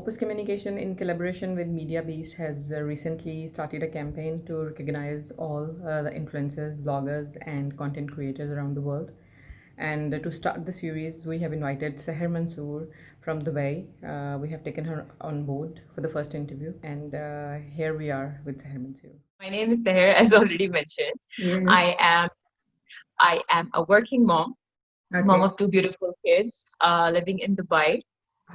Opus Communication, in collaboration with MediaBeast, has recently started a campaign to recognize all the influencers, bloggers, and content creators around the world. And to start the series, we have invited Saher Mansoor from Dubai. We have taken her on board for the first interview, and here we are with Saher Mansoor. My name is Saher, as already mentioned. Yes. I am a working mom, mom Okay. of two beautiful kids, living in Dubai.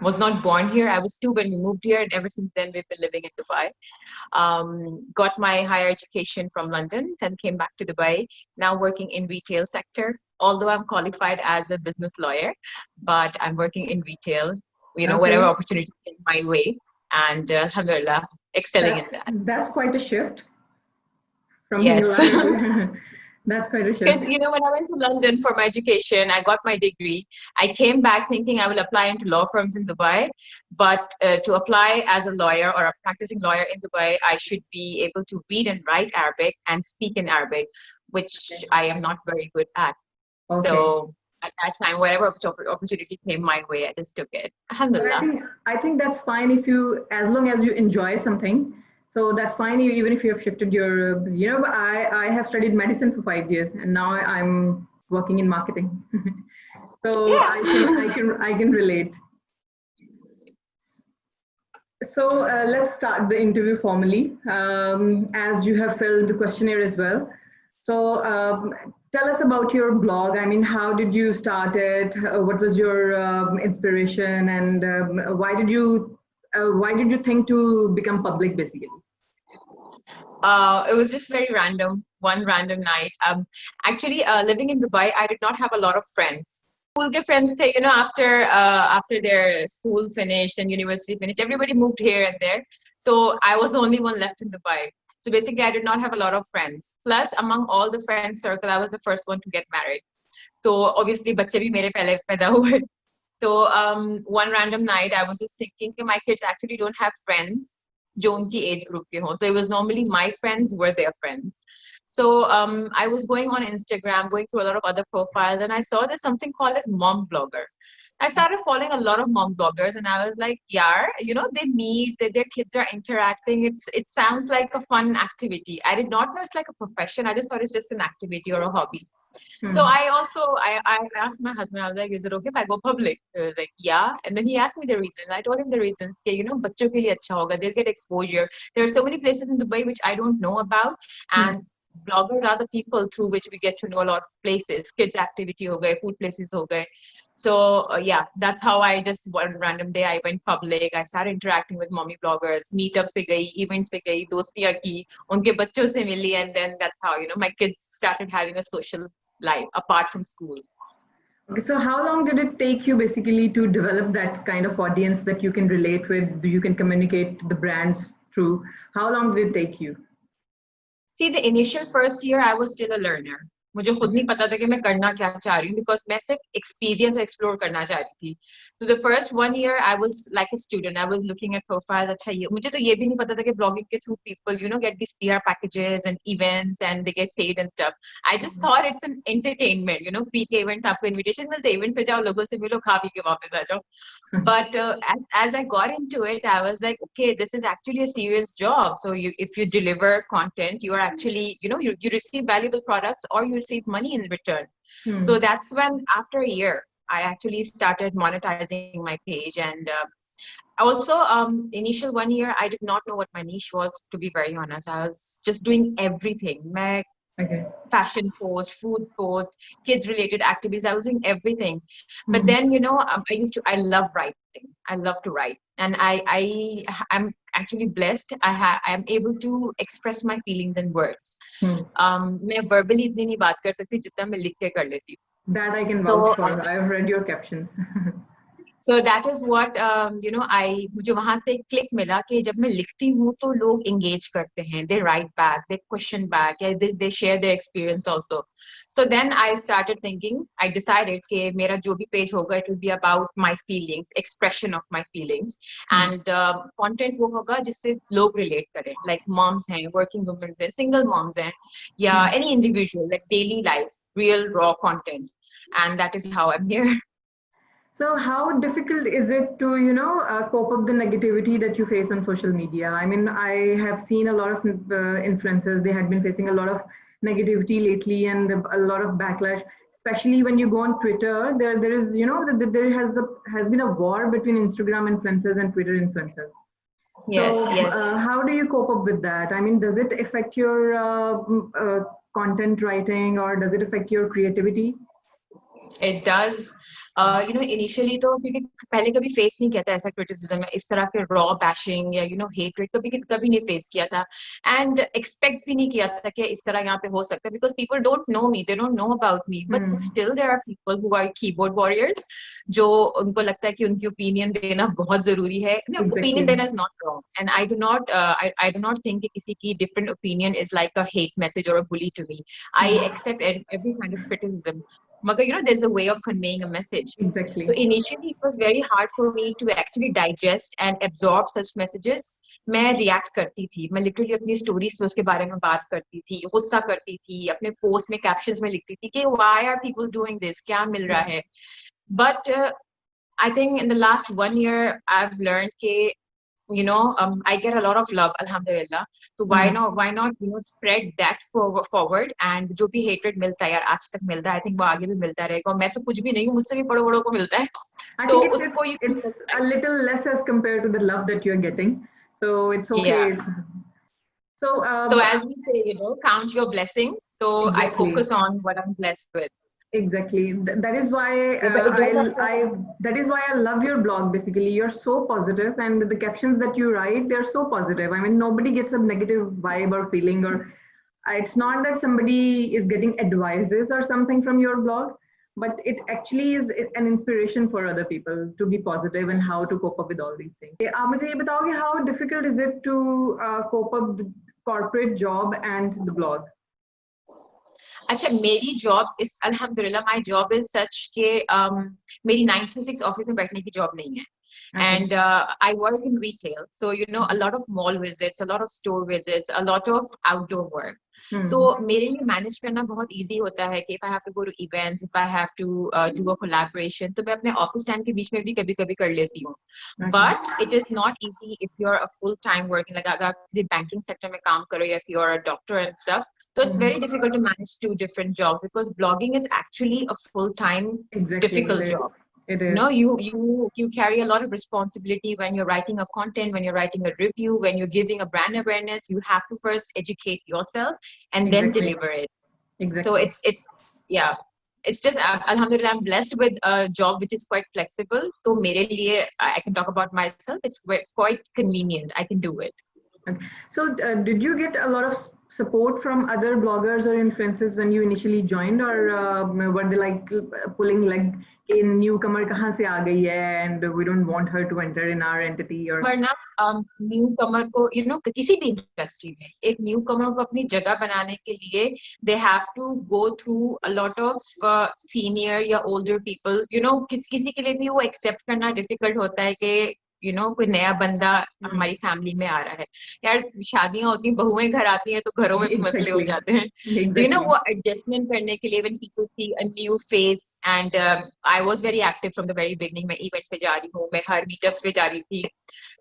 Was not born here. I was two when we moved here, and ever since then we've been living in Dubai. Got my higher education from London, then came back to Dubai. Now working in retail sector. Although I'm qualified as a business lawyer, but I'm working in retail. Whatever Okay. opportunity came my way, and alhamdulillah, excelling in That's that. that's quite a shift from being a Yes. lawyer to that's quite a Because, shift. when I went to London for my education, I got my degree. I came back thinking I will apply into law firms in Dubai. But to apply as a lawyer or a practicing lawyer in Dubai, I should be able to read and write Arabic and speak in Arabic, which I am not very good at. Okay. So at that time, whatever opportunity came my way, I just took it. But I Alhamdulillah. think I think that's fine if you, as long as you enjoy something. So that's fine even if you have shifted your, I have studied medicine for 5 years and now I'm working in marketing. So I can Yeah. I can I can relate. So let's start the interview formally, as you have filled the questionnaire as well. So tell us about your blog. I mean, how did you start it? What was your inspiration, and why did you think to become public, basically? It was just very random, one random night. Actually, living in Dubai, I did not have a lot of friends. School के friends थे, after their school finished and university finished, everybody moved here and there. So I was the only one left in Dubai. So basically, I did not have a lot of friends. Plus, among all the friends circle, I was the first one to get married. So obviously, बच्चे भी मेरे पहले पैदा हुए. So one random night, I was just thinking that my kids actually don't have friends जो उनकी age group के हों. So it was normally my friends were their friends. So I was going on Instagram, going through a lot of other profiles, and I saw there's something called as mom blogger. I started following a lot of mom bloggers, and I was like, yeah, they meet, their kids are interacting. It sounds like a fun activity. I did not know it's like a profession. I just thought it's just an activity or a hobby. So I asked my husband, I was like, is it okay if I go public? He was like, yeah. And then he asked me the reasons. I told him the reasons. बच्चों के लिए अच्छा होगा. They'll get exposure. There are so many places in Dubai which I don't know about. And bloggers are the people through which we get to know a lot of places. Kids activity हो गए, food places हो गए. So yeah, that's how I just one random day I went public. I started interacting with mommy bloggers, meetups पे गई, events पे गई, दोस्तियाँ की, उनके बच्चों से मिली, and then that's how my kids started having a social life apart from school. Okay, so how long did it take you basically to develop that kind of audience that you can relate with, you can communicate the brands through? How long did it take you? See, the initial first year I was still a learner. मुझे खुद नहीं पता था कि मैं करना क्या चाह रही हूँ because मैं सिर्फ experience explore करना चाह रही थी. So the first 1 year I was like a student. I was looking at profiles. अच्छा ये मुझे तो ये भी नहीं पता था कि blogging के through people get these PR packages and events and they get paid and stuff. I just thought it's an entertainment. Free के events आपको invitation मिलते event पे जाओ लोगों से मिलो खा पी के वापस आ जाओ. But as I got into it, I was like, okay, this is actually a serious job. So if you deliver content, you are actually, you receive valuable products or you receive money in return. So that's when, after a year, I actually started monetizing my page. And also, initial 1 year, I did not know what my niche was, to be very honest. I was just doing everything. Okay. Fashion post, food post, kids related activities. I was doing everything. But then, I love writing. I love to write. And I'm actually blessed. I'm able to express my feelings in words. मैं verbally इतनी नहीं बात कर सकती जितना मैं लिख के कर लेती. That I can So vouch for. I've read your captions. So that is what मुझे वहां से एक क्लिक मिला कि जब मैं लिखती हूँ तो लोग engage करते हैं, they write back, they question back, they share their experience also. So then I started thinking, I decided कि मेरा जो भी page होगा, it will be about my feelings, expression of my feelings, and content वो होगा जिससे लोग relate करें, like moms हैं, working women हैं, single moms हैं, या any individual, like daily life, real raw content, and that is how I'm here. So how difficult is it to, you know, cope up the negativity that you face on social media? I mean, I have seen a lot of influencers. They had been facing a lot of negativity lately and a lot of backlash, especially when you go on Twitter. There is, you know, has been a war between Instagram influencers and Twitter influencers. Yes, So yes. how do you cope up with that? I mean, does it affect your content writing or does it affect your creativity? It does. Initially तो क्योंकि पहले कभी face नहीं किया था ऐसा criticism है इस तरह के रॉ बैशिंग या हेटरेट कभी कभी नहीं फेस किया था एंड एक्सपेक्ट भी नहीं किया था कि इस तरह यहाँ पे हो सकता है because people don't know me they don't know about me but Hmm. Still there are people who are keyboard warriors जो उनको लगता है कि उनकी ओपिनियन देना बहुत जरूरी है ओपिनियन Exactly. देना is not wrong and I do not think कि किसी की different opinion is like a hate message और a bully to me I Hmm. Accept every kind of criticism Magar, there's a way of conveying a message. Exactly. So initially, it was very hard for me to actually digest and absorb such messages. मैं react करती थी मैं literally अपनी stories पे उसके बारे में बात करती थी गुस्सा करती थी अपने पोस्ट में कैप्शंस में लिखती थी कि why are people doing this क्या मिल रहा है but I think in the last 1 year I have learn के I get a lot of love, alhamdulillah. So Hmm. why not, spread that forward and जो भी hatred मिलता है यार आज तक मिलता है, I think वो आगे भी मिलता रहेगा और मैं तो कुछ भी नहीं हूँ, मुझसे भी बड़ों बड़ों को मिलता है, I तो think उसको you keep it's a aside. little less as compared to the love that you're getting. So it's Yeah. okay. So So as we say, count your blessings. So I exactly. focus on what I'm blessed with. Exactly. That is why Yeah, but it does I that is why I love your blog. Basically, you're so positive, and the captions that you write, they're so positive. I mean, nobody gets a negative vibe or feeling, or it's not that somebody is getting advices or something from your blog, but it actually is an inspiration for other people to be positive and how to cope up with all these things. आप मुझे ये बताओगे how difficult is it to cope up the corporate job and the blog? अच्छा मेरी job इस अल्हम्दुलिल्लाह my job is such के मेरी 9 to 6 ऑफिस में बैठने की जॉब नहीं है Okay. and I work in retail so a lot of mall visits a lot of store visits a lot of outdoor work तो Hmm. मेरे लिए मैनेज करना बहुत इजी होता है कि if I have to go to events if I have to do a collaboration तो मैं अपने ऑफिस टाइम के बीच में भी कभी कभी कर लेती हूँ Okay. But it is not easy if you are a full time working like अगर किसी बैंकिंग सेक्टर में काम करो या if you are a doctor and stuff so it's Hmm. very difficult to manage two different jobs because blogging is actually a full-time Exactly. It difficult is. job. It You is. know, you carry a lot of responsibility when you're writing a content, when you're writing a review, when you're giving a brand awareness. You have to first educate yourself and then Exactly. deliver it. So Exactly. it's yeah. It's just alhamdulillah I'm blessed with a job which is quite flexible. So mere liye, I can talk about myself. It's quite convenient. I can do it. Okay. So, did you get a lot of support from other bloggers or influencers when you initially joined, or were they like pulling like in newcomer kahan se aa gayi hai and we don't want her to enter in our entity or वरना new कमर को किसी भी industry में एक new कमर को अपनी जगह बनाने के लिए they have to go through a lot of senior या ओल्डर पीपल किसी के लिए भी वो एक्सेप्ट करना डिफिकल्ट होता है कि कोई नया बंदा हमारी फैमिली में आ रहा है यार शादियां होती हैं बहुएं घर आती हैं तो घरों में भी मसले हो exactly, जाते हैं तो exactly. वो एडजस्टमेंट करने के लिए when people see a new face and I was very active from the very beginning मैं इवेंट्स पे जा रही हूँ मैं हर मीटअप्स पे जा रही थी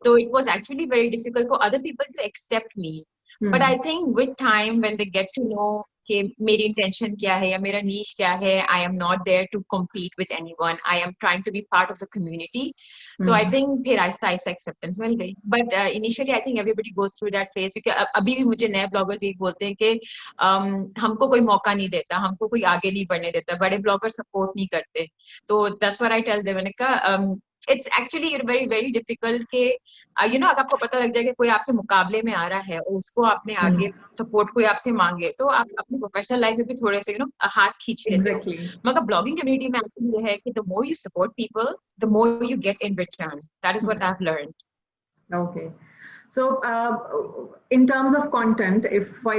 so it was actually very difficult for other people to accept me but I Hmm. think with time when they get to know कि मेरी इंटेंशन क्या है या मेरा नीश क्या है I am not there to compete with anyone I am trying to be part of the community तो I Hmm. Think फिर आहिस्ता आहिस्ता एक्सेप्टेंस मिल गई but initially I think everybody goes through that phase क्योंकि अभी भी मुझे नए ब्लॉगर्स ये बोलते हैं कि हमको कोई मौका नहीं देता हमको कोई आगे नहीं बढ़ने देता बड़े ब्लॉगर सपोर्ट नहीं करते तो that's what I tell them मैंने कहा it's actually very very difficult के अगर आपको पता लग जाए कि कोई आपके मुकाबले में आ रहा है और उसको आपने आगे Hmm. सपोर्ट कोई आपसे मांगे तो आप अपनी प्रोफेशनल लाइफ में भी थोड़े से हाथ खींच लेते हो Exactly. मगर ब्लॉगिंग कम्युनिटी में एक्चुअली ये है कि the more you support people the more you get in return that is what I have learned Okay. So, in terms of content, if I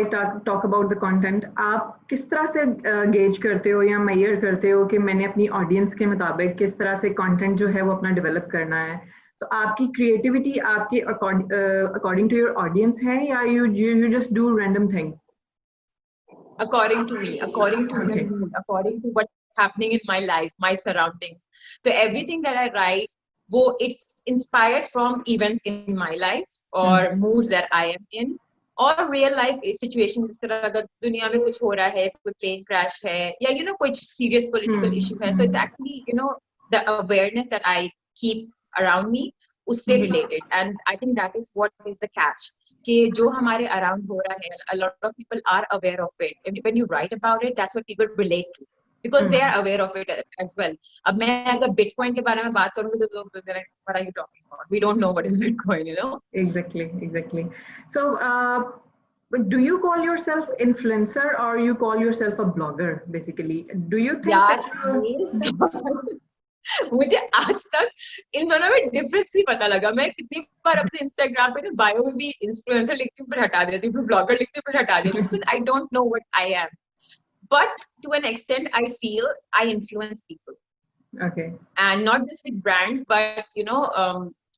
talk about the content, आप किस तरह से gauge करते हो या measure करते हो कि मैंने अपनी audience के मुताबिक किस तरह से content जो है वो अपना develop करना है? So, आपकी creativity आपके according to your audience है या you just do random things? according to me, according to my Okay. mood, according to what happening in my life, my surroundings. So everything that I write, it's inspired from events in my life or moods that I am in, or real life situations. जिस तरह अगर दुनिया में कुछ हो रहा है, कोई plane crash है, या कोई serious political issue है, so it's actually the awareness that I keep around me, उससे related. And I think that is what is the catch, कि जो हमारे around हो रहा है, a lot of people are aware of it, and when you write about it, that's what people relate to, because they are aware of it as well. अब मैं अगर Bitcoin के बारे में बात करूँगी तो लोग बोलेंगे, what are you talking about? We don't know what is Bitcoin, Exactly. So, do you call yourself influencer or you call yourself a blogger, basically? Do you think यार that मुझे आज तक इन दोनों में डिफरेंस नहीं पता लगा. मैं कितनी बार अपने इंस्टाग्राम पे ना बायो में भी इन्फ्लुएंसर लिखती हूँ, फिर हटा देती हूँ, फिर ब्लॉगर लिखती हूँ, फिर हटा देती हूँ, because I don't know what I am. But to an extent, I feel I influence people. Okay. And not just with brands, but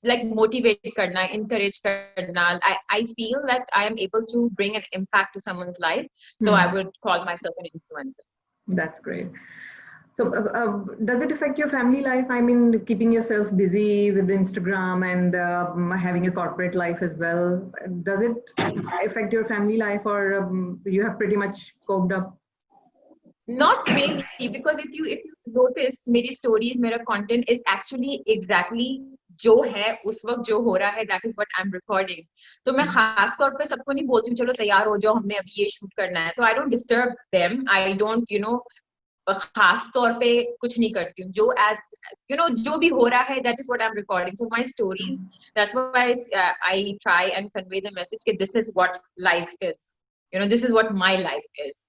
like motivate karna, encourage karna. I feel that I am able to bring an impact to someone's life. So I would call myself an influencer. That's great. So does it affect your family life? I mean, keeping yourself busy with Instagram and having a corporate life as well. Does it affect your family life, or you have pretty much coped up? Not really, because if you notice, मेरी stories, मेरा content is actually exactly जो है उस वक्त जो हो रहा है, that is what I'm recording. तो मैं खास तौर पे सबको नहीं बोलती हूँ चलो तैयार हो जाओ हमने अभी ये shoot करना है. तो I don't disturb them. I don't खास तौर पे कुछ नहीं करती हूँ. जो as जो भी हो रहा है, that is what I'm recording. So my stories, that's why I try and convey the message that this is what life is. This is what my life is.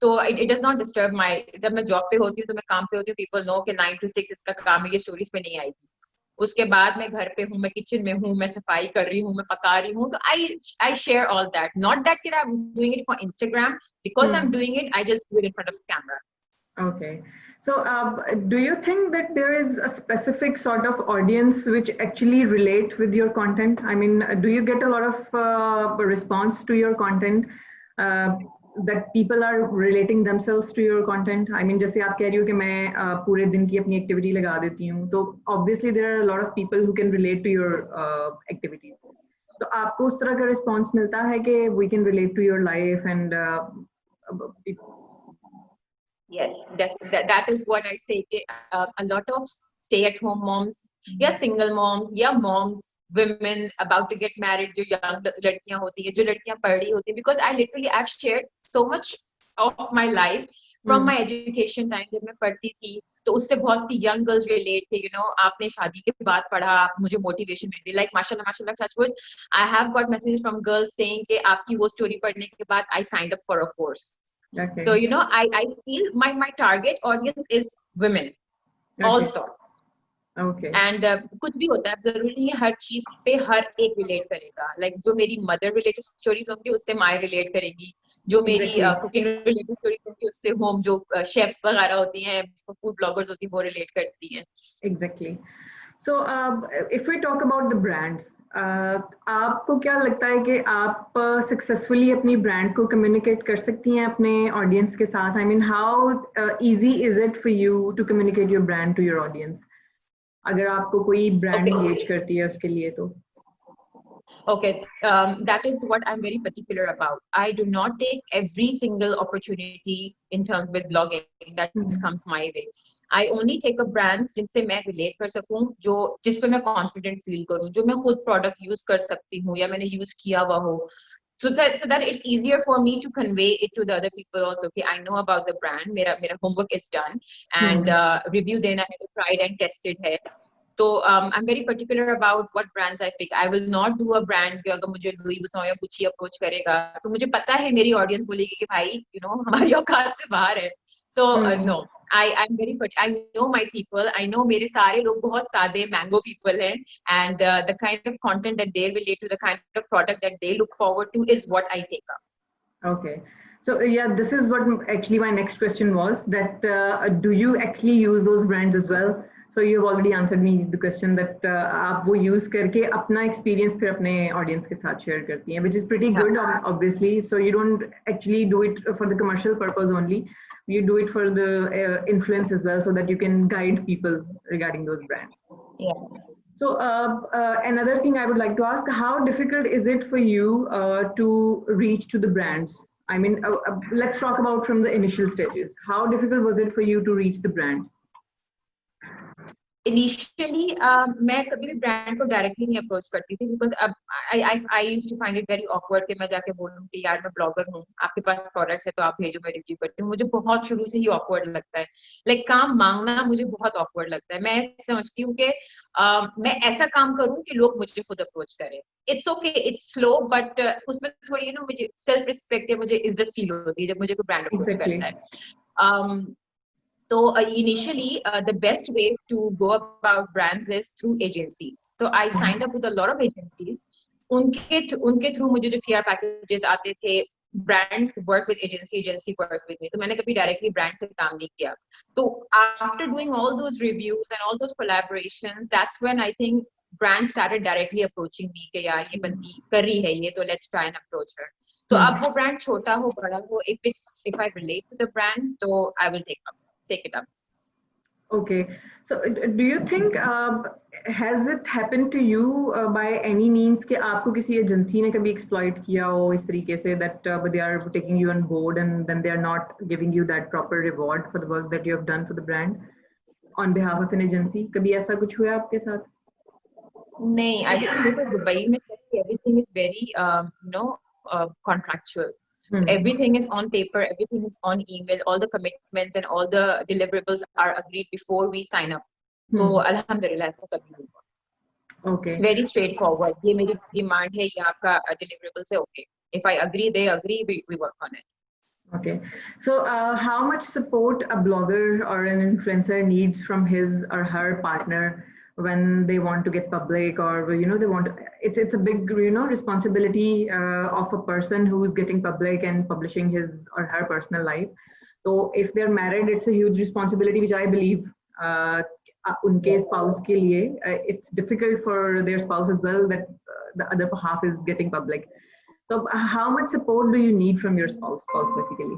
तो it does not disturb my. जब मैं job पे होती हूँ तो मैं काम पे होती हूँ, people know कि 9 to 6 इसका काम है, ये स्टोरीज पे नहीं आएगी. उसके बाद मैं घर पे हूँ, मैं किचन में हूँ, मैं सफाई कर रही हूँ, मैं पका रही हूँ. तो I share all that. Not that I'm doing it for Instagram. Because I'm doing it, I just do it in front of the camera. Okay. So do you think that there is a specific sort of audience which actually relate with your content? I mean, do you get a lot of response to your content? That people are relating themselves to your content. I mean, जैसे आप कह रही हो कि मैं पूरे दिन की अपनी activity लगा देती हूँ, तो obviously there are a lot of people who can relate to your activities. तो आपको उस तरह का response मिलता है कि we can relate to your life and yes, that is what I say. A lot of stay-at-home moms, yeah, single moms, yeah, moms, women about to get married, जो young लड़कियां होती हैं, जो लड़कियां पढ़ रही होती हैं, because I've shared so much of my life from my education time. जब मैं पढ़ती थी तो उससे बहुत सी young girls relate थे, आपने शादी के बाद पढ़ा, आप मुझे motivation मिलती, like माशाल्लाह touch wood, I have got messages from girls saying कि आपकी वो story पढ़ने के बाद I signed up for a course. Okay. So I feel my target audience is women, all sorts. Okay. And कुछ भी होता है, जरूरी नहीं है हर चीज पे हर एक relate करेगा. Like जो मेरी mother related stories होंगी उससे माँ relate करेगी, जो मेरी cooking related stories होंगी उससे home जो chefs वगैरह होती हैं, food bloggers होती हैं, वो relate करती हैं. Exactly. So if we talk about the brands, आपको क्या लगता है कि आप सक्सेसफुली अपनी ब्रांड को कम्युनिकेट कर सकती हैं अपने ऑडियंस के साथ? I mean, how easy is it for you to communicate your brand to your audience, अगर आपको कोई ब्रांड एंगेज करती है उसके लिए तो? Okay, that is what I'm very particular about. I do not take every single opportunity in terms with blogging that comes my way. I only take up brands जिनसे मैं relate कर सकूं, जिस पे मैं confident feel करूं, जो मैं खुद product use कर सकती हूँ या मैंने use किया हुआ हो. So that it's easier for me to convey it to the other people also. Okay, I know about the brand, मेरा homework is done, and review देना है तो tried and tested है. So I'm very particular about what brands I pick. I will not do a brand कि अगर मुझे Louis Vuitton या Gucci approach करेगा तो मुझे पता है मेरी audience बोलेगी कि भाई हमारी औकात से बाहर है. So no, I'm very I know my people. I know मेरे सारे लोग बहुत सादे mango people हैं, and the kind of content that they relate to, the kind of product that they look forward to is what I take up. Okay. So yeah, this is what actually my next question was, that do you actually use those brands as well? So you have already answered me the question that आप वो use करके अपना experience फिर अपने audience के साथ share करती हैं, which is pretty good, obviously. So you don't actually do it for the commercial purpose only, you do it for the influence as well, so that you can guide people regarding those brands. Yeah. So another thing I would like to ask: how difficult is it for you to reach to the brands? I mean, let's talk about from the initial stages. How difficult was it for you to reach the brands? Initially मैं कभी भी brand को directly नहीं approach करती थी because अब I used to find it very awkward कि मैं जाके बोलूं कि यार मैं ब्लॉगर हूँ, आपके पास प्रोडक्ट है तो आप भेजो, मैं रिव्यू करती हूँ। मुझे बहुत शुरू से ही ऑकवर्ड लगता है, लाइक काम मांगना मुझे बहुत ऑकवर्ड लगता है। मैं समझती हूँ कि मैं ऐसा काम करूँ कि लोग मुझे खुद अप्रोच करें। It's okay, it's slow, but उसमें थोड़ी मुझे सेल्फ रिस्पेक्ट है, मुझे इज्जत फील होती है जब मुझे कोई ब्रांड अप्रोच करता Exactly. है। So initially, the best way to go about brands is through agencies. So I signed up with a lot of agencies. उनके through मुझे जो PR packages आते थे, brands work with agency work with me. तो मैंने कभी directly brand से काम नहीं किया। तो after doing all those reviews and all those collaborations, that's when I think brands started directly approaching me कि यार ये बंदी कर रही है ये, तो let's try and approach her. तो अब वो brand छोटा हो बड़ा हो, if I relate to the brand, तो I will take it up. Okay. So do you think has it happened to you by any means कि आपको किसी एजेंसी ने कभी exploit किया हो इस तरीके से that they are taking you on board and then they are not giving you that proper reward for the work that you have done for the brand on behalf of an agency? कभी ऐसा कुछ हुआ आपके साथ? नहीं, I think देखो Dubai में everything is very contractual. So everything is on paper, everything is on email, all the commitments and all the deliverables are agreed before we sign up. So alhamdulillah ऐसा कभी नहीं हुआ. Okay. It's very straightforward. ये मेरी demand है, ये आपका deliverables है, okay. If I agree, they agree, we work on it. Okay. So how much support a blogger or an influencer needs from his or her partner when they want to get public, or they want to, it's a big responsibility of a person who's getting public and publishing his or her personal life. So if they're married, it's a huge responsibility, which I believe unke spouse ke liye, it's difficult for their spouse as well, that the other half is getting public. So how much support do you need from your spouse basically?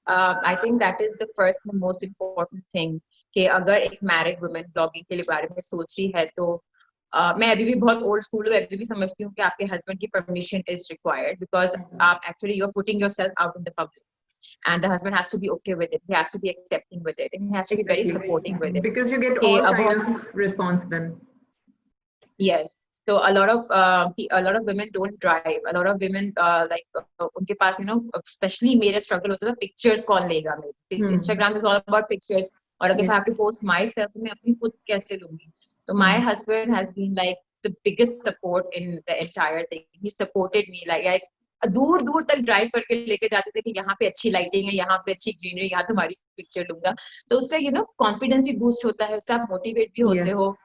I think that is the first and most important thing कि अगर एक married woman blogging के लिए बारे में सोच रही है तो मैं अभी भी बहुत old school हूँ, अभी भी समझती हूँ कि आपके husband की permission is required because actually you're putting yourself out in the public and the husband has to be okay with it, he has to be accepting with it, and he has to be very supporting with it because you get all kind of response then. Yes. So a lot of women don't drive. A lot of women उनके पास especially मेरा struggle होता था pictures कौन लेगा मेरे. Instagram is all about pictures. और अगर if I have to post myself तो मैं अपनी खुद कैसे लूँगी? So my husband has been like the biggest support in the entire thing. He supported me like दूर दूर तक ड्राइव करके लेके जाते थे कि यहाँ पे अच्छी लाइटिंग है, यहाँ पे अच्छी ग्रीनरी, यहाँ तुम्हारी पिक्चर लूंगा. तो उससे कॉन्फिडेंस भी बूस्ट होता है, उससे आप मोटिवेट भी होते हो.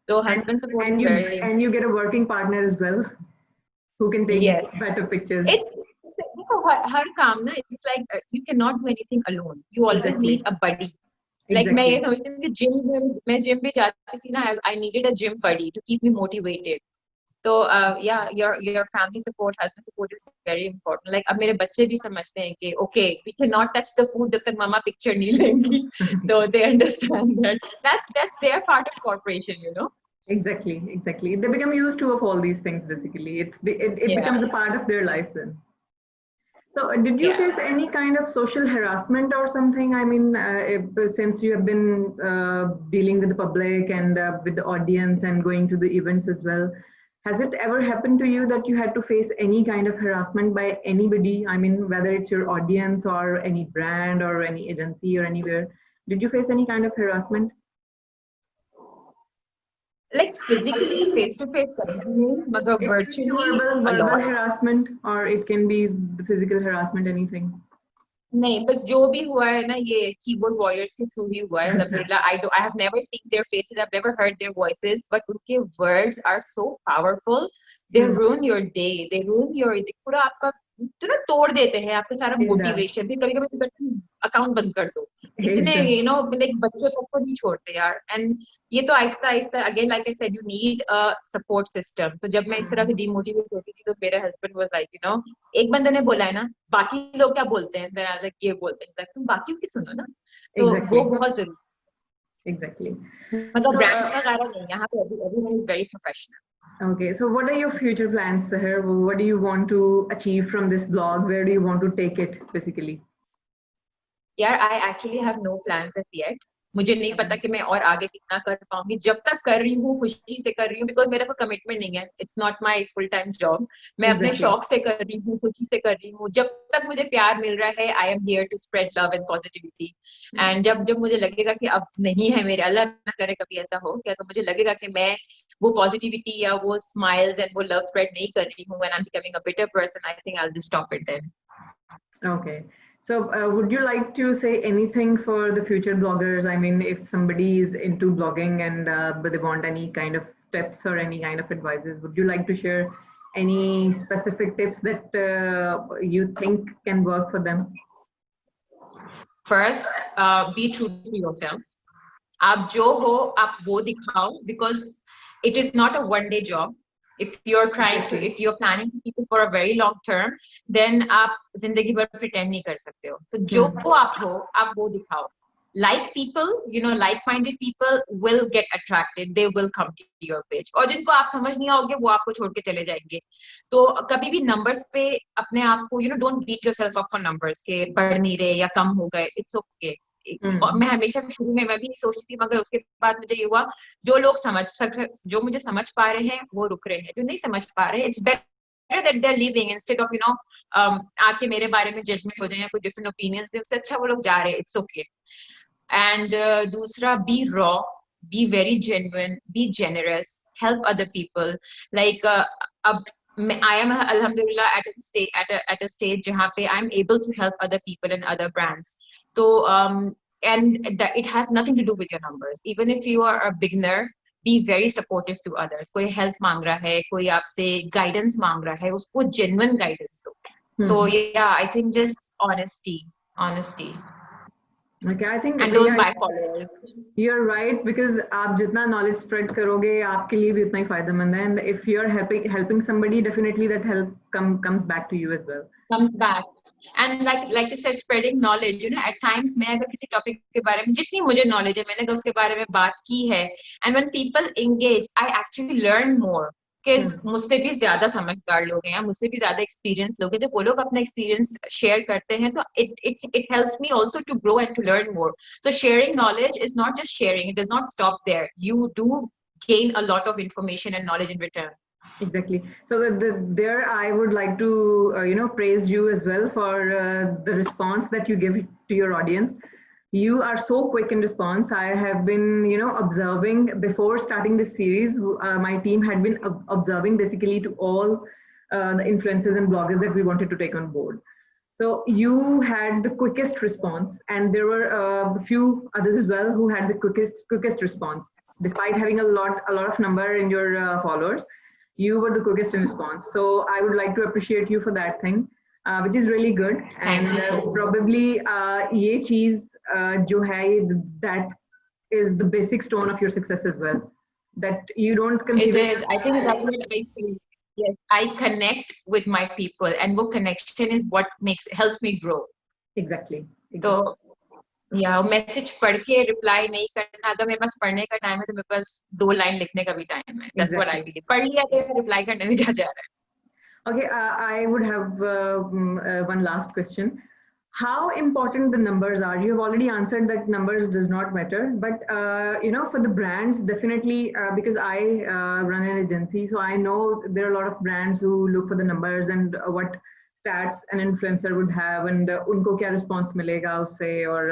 So husband support is very important. And you get a working partner as well who can take better pictures. हर काम ना, it's like you cannot do anything alone. You always need a buddy. Like मैं ये समझती हूँ कि मैं gym भी जाती थी ना, I needed a gym buddy to keep me motivated. So yeah, your family support, husband support is very important. Like अब मेरे बच्चे भी समझते हैं कि okay, we cannot touch the food जब तक मामा picture नहीं लेंगी. So they understand that. That's their part of corporation. Exactly. They become used to of all these things basically. It becomes a part of their life then. So did you face any kind of social harassment or something? I mean, since you have been dealing with the public and with the audience and going to the events as well, has it ever happened to you that you had to face any kind of harassment by anybody? I mean, whether it's your audience or any brand or any agency or anywhere, did you face any kind of harassment? Like physically, face to face, virtually, verbal harassment, or it can be the physical harassment, anything. नहीं, बस जो भी हुआ है ना, ये keyboard warriors के through ही हुआ है. Alhamdulillah, I have never seen their faces, I've never heard their voices, but उनके words are so powerful. They ruin your day, they ruin your पूरा आपका तोड़ देते हैं आपका सारा motivation. फिर कभी-कभी account बंद कर दो. इतने एकदम लाइक बच्चों तक को नहीं छोड़ते यार. एंड ये तो Aahista Aahista again like I said you need a support system. तो जब मैं इस तरह से डिमोटिवेट होती थी तो मेरे हस्बैंड वाज लाइक एक बंदे ने बोला है ना, बाकी लोग क्या बोलते हैं, देन आई वाज लाइक ये बोलते हैं, तुम बाकियों की सुनो ना. तो वो एग्जैक्टली बहुत जरूरी. एग्जैक्टली मतलब सो ब्रांड्स वगैरह नहीं, यहाँ पे everyone is very professional. okay, so what are your future plans, Sahar? What do you want to achieve from this blog? Where do you want to take it, basically? यार I actually have no plans at yet. मुझे नहीं पता कि मैं और आगे कितना कर पाऊंगी. जब तक कर रही हूँ खुशी से कर रही हूँ, बिकॉज मेरा कोई कमिटमेंट नहीं है. It's not my full time job. मैं अपने Exactly. शौक से कर रही हूँ, खुशी से कर रही हूँ. जब तक मुझे प्यार मिल रहा है, I am here to spread love and positivity. And जब जब मुझे लगेगा कि अब नहीं है मेरे, अल्लाह ना करे कभी ऐसा हो क्या, तो मुझे लगेगा कि मैं वो पॉजिटिविटी या वो स्माइल्स एंड वो लव स्प्रेड नहीं कर रही हूँ, when I am becoming a better person, I think I will just stop it then. Okay. So, would you like to say anything for the future bloggers? I mean, if somebody is into blogging and but they want any kind of tips or any kind of advices, would you like to share any specific tips that you think can work for them? First, be true to yourself. आप जो हो आप वो दिखाओ, because it is not a one day job. If you're trying to, Exactly. if you're planning to keep it for a very long term, then आप जिंदगी भर pretend नहीं कर सकते हो. तो जो आप हो आप वो दिखाओ. Like people, like-minded people will get attracted. They will come to your page. और जिनको आप समझ नहीं आओगे वो आपको छोड़ के चले जाएंगे. तो कभी भी numbers पे अपने आप को, don't beat yourself up for numbers के बढ़ नहीं रहे या कम हो गए. It's okay. और मैं हमेशा शुरू में मैं भी सोचती थी, मगर उसके बाद मुझे ये हुआ, जो मुझे समझ पा रहे हैं वो रुक रहे हैं, जो नहीं समझ पा रहे हैं, it's better that they are living instead of आके मेरे बारे में जजमेंट हो जाए या कोई डिफरेंट ओपिनियंस है, उससे अच्छा वो लोग जा रहे हैं. It's okay. एंड दूसरा, B raw, be very genuine, be generous, help other people. Like अब I am alhamdulillah at a stage जहाँ पे I'm able to help other people and other brands. So and that it has nothing to do with your numbers. Even if you are a beginner, be very supportive to others. कोई help मांग रहा है, कोई आपसे guidance मांग रहा है, उसको genuine guidance दो. So yeah, I think just honesty. Okay, I think And don't buy followers. You're right, because आप जितना knowledge spread करोगे आपके लिए भी उतना ही फायदेमंद है. And if you're helping somebody, definitely that help comes back to you as well. Comes back. And like you said, spreading knowledge, at times मैं अगर किसी टॉपिक के बारे में जितनी मुझे नॉलेज है मैंने अगर उसके बारे में बात की है, and when people engage, I actually learn more. Because मुझसे भी ज्यादा समझदार लोग हैं, मुझसे भी ज्यादा एक्सपीरियंस लोग हैं, जब वो लोग अपना एक्सपीरियंस शेयर करते हैं तो it helps me also to grow and to learn more. So sharing knowledge is not just sharing, it does not stop there. You do gain a lot of information and knowledge in return. Exactly. So there I would like to praise you as well for the response that you give to your audience. You are so quick in response. I have been observing before starting this series. My team had been observing basically to all the influencers and bloggers that we wanted to take on board. So you had the quickest response, and there were a few others as well who had the quickest response, despite having a lot of number in your followers. You were the quickest in response. So I would like to appreciate you for that thing, which is really good. And probably ये चीज जो है, that is the basic stone of your success as well. That you don't consider. It is. I think that's what I feel. Yes, I connect with my people, and वो connection is what helps me grow. Exactly. तो या message पढ़ के reply नहीं करना. अगर मेरे पास पढ़ने का टाइम है तो मेरे पास 2 लाइन लिखने का भी टाइम है. That's what I believe. पढ़ लिया तो रिप्लाई करने में क्या जा रहा है. Okay, I would have one last question. How important the numbers are? You have already answered that numbers does not matter, but for the brands, definitely, because I run an agency, so I know there are a lot of brands who look for the numbers and what stats an influencer would have, and उनको क्या response मिलेगा उससे, और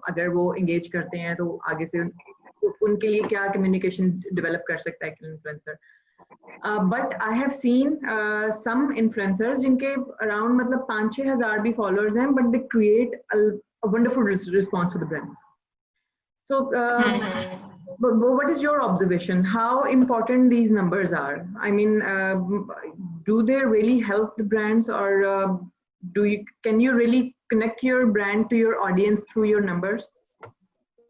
अगर वो engage करते हैं तो आगे से उनके लिए क्या communication develop कर सकता है influencer. But I have seen some influencers जिनके around मतलब 5-6 हजार भी followers हैं, but they create a wonderful response for the brands. So but what is your observation? How important these numbers are? I mean, do they really help the brands, or can you really connect your brand to your audience through your numbers?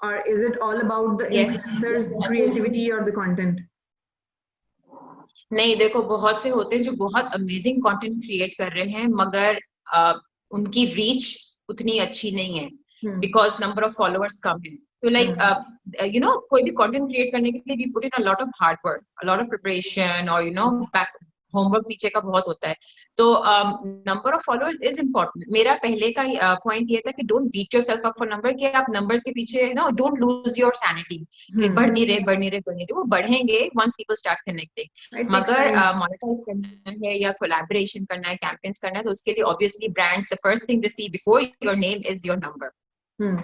or is it all about the Yes, influencers definitely. creativity or the content? नहीं, देखो बहुत से होते हैं जो बहुत amazing content create कर रहे हैं, मगर अ, उनकी रीच उतनी अच्छी नहीं है Hmm. Because number of followers कम है। तो लाइक Hmm. कोई भी कंटेंट क्रिएट करने के लिए we put in a lot of hard work, a lot of preparation, और बैक होमवर्क पीछे का बहुत होता है। तो number of followers is important. मेरा पहले का पॉइंट ये था कि don't beat yourself up for number, कि आप नंबर्स के पीछे डोंट लूज योर सैनिटी, कि Hmm. बढ़ नहीं रहे बढ़ नहीं रहे बढ़ नहीं रहे, वो बढ़ेंगे once people start connecting. It takes मगर time. मोनेटाइज करना है या कोलैबोरेशन करना है, कैंपेन्स करना है, तो उसके लिए obviously brands the first thing they see before your name is your number. Hmm.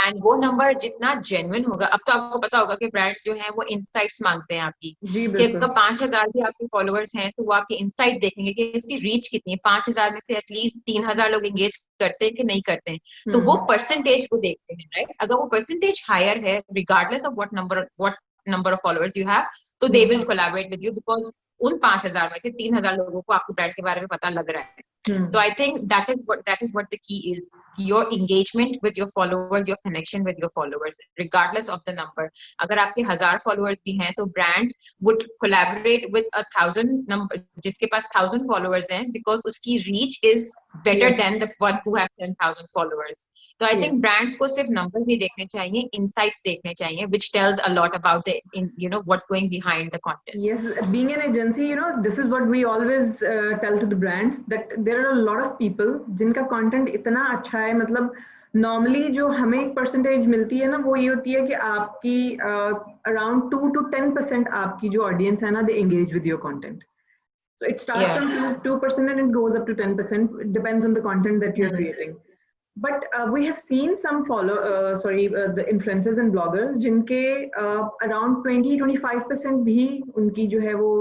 And वो नंबर जितना जेन्युइन होगा, अब तो आपको पता होगा कि ब्रांड्स जो हैं वो इनसाइट्स मांगते हैं आपकी, जी कि बिल्कुल। अगर 5,000 भी आपके फॉलोअर्स हैं तो वो आपके इनसाइट देखेंगे कि इसकी रीच कितनी है, 5,000 में से एटलीस्ट 3,000 लोग एंगेज करते हैं कि नहीं करते हैं। तो वो परसेंटेज को देखते हैं, राइट? अगर वो परसेंटेज हायर है, regardless of what number of followers you have, तो they will collaborate with you, because उन 5,000 में से 3,000 लोगों को आपके ब्रांड के बारे में पता लग रहा है। So I think that is what the key is: your engagement with your followers, your connection with your followers, regardless of the number. अगर आपके 1,000 followers भी हैं, तो brand would collaborate with 1,000 number, जिसके पास 1,000 followers हैं, because उसकी reach is better Yes. than the one who have 10,000 followers. तो I Yes. think brands को सिर्फ numbers नहीं देखने चाहिए, insights देखने चाहिए, which tells a lot about what's going behind the content. Yes, being an agency, this is what we always tell to the brands, that there are a lot of people जिनका content इतना अच्छा है, मतलब normally जो हमें एक percentage मिलती है ना, वो ये होती है कि आपकी around 2 to 10% आपकी जो audience है ना, they engage with your content. So it starts Yeah. from 2% and it goes up to 10%. It depends on the content that you're creating. But we have seen some the influencers and bloggers जिनके around 20-25% भी उनकी जो है वो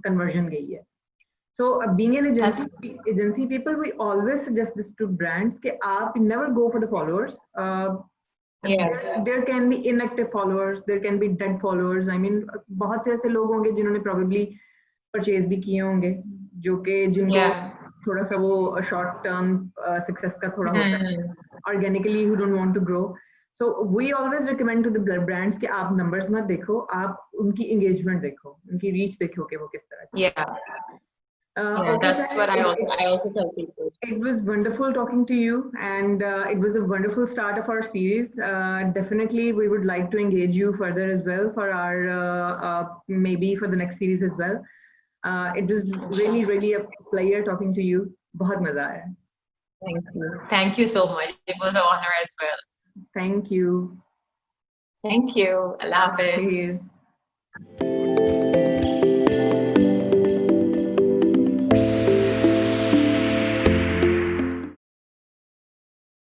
conversion गई है. So being an agency people, we always suggest this to brands कि आप never go for the followers. There can be inactive followers, there can be dead followers. I mean, बहुत से ऐसे लोग होंगे जिन्होंने probably purchase भी किए होंगे, जो कि जिनको थोड़ा सा वो short term success का थोड़ा होता है, organically who don't want to grow. So we always recommend to the brands कि आप numbers मत देखो, आप उनकी engagement देखो, उनकी reach देखो कि वो किस तरह की। Okay, That's what I also tell people. It was wonderful talking to you, and it was a wonderful start of our series. Definitely, we would like to engage you further as well for our maybe for the next series as well. It was really, really a pleasure talking to you. बहुत मजा आया. Thank you so much. It was an honor as well. Thank you. Thank you. Allah Hafiz. Please.